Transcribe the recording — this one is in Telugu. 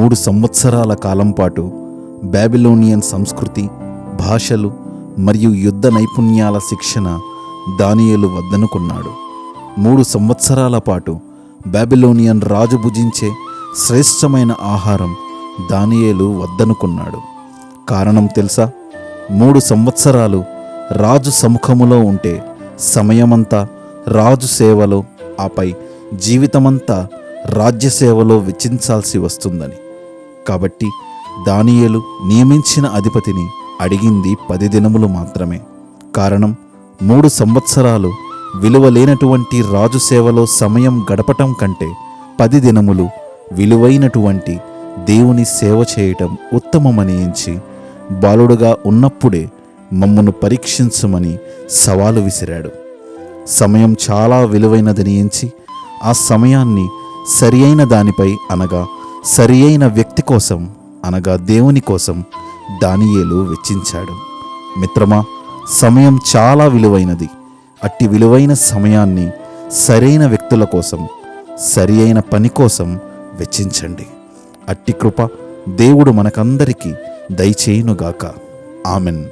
3 సంవత్సరాల కాలం పాటు బాబిలోనియన్ సంస్కృతి, భాషలు మరియు యుద్ధ నైపుణ్యాల శిక్షణ దానియేలు వద్దనుకున్నాడు. 3 సంవత్సరాల పాటు బాబిలోనియన్ రాజు భుజించే శ్రేష్టమైన ఆహారం దానియేలు వద్దనుకున్నాడు. కారణం తెలుసా? 3 సంవత్సరాలు రాజు సముఖములో ఉంటే సమయమంతా రాజు సేవలో, ఆపై జీవితమంతా రాజ్యసేవలో వెచ్చించాల్సి వస్తుందని. కాబట్టి దానియేలు నియమించిన అధిపతిని అడిగింది 10 దినములు మాత్రమే. కారణం 3 సంవత్సరాలు విలువలేనటువంటి రాజు సేవలో సమయం గడపటం కంటే 10 దినములు విలువైనటువంటి దేవుని సేవ చేయటం ఉత్తమమని ఎంచి బాలుడుగా ఉన్నప్పుడే మమ్మను పరీక్షించమని సవాలు విసిరాడు. సమయం చాలా విలువైనదని ఎంచి ఆ సమయాన్ని సరి అయిన దానిపై, అనగా సరి అయిన వ్యక్తి కోసం, అనగా దేవుని కోసం దానియేలు వెచ్చించాడు. మిత్రమా, సమయం చాలా విలువైనది. అట్టి విలువైన సమయాన్ని సరైన వ్యక్తుల కోసం, సరి అయిన పని కోసం వెచ్చించండి. అట్టి కృప దేవుడు మనకందరికీ దయచేయునుగాక. ఆమెన్.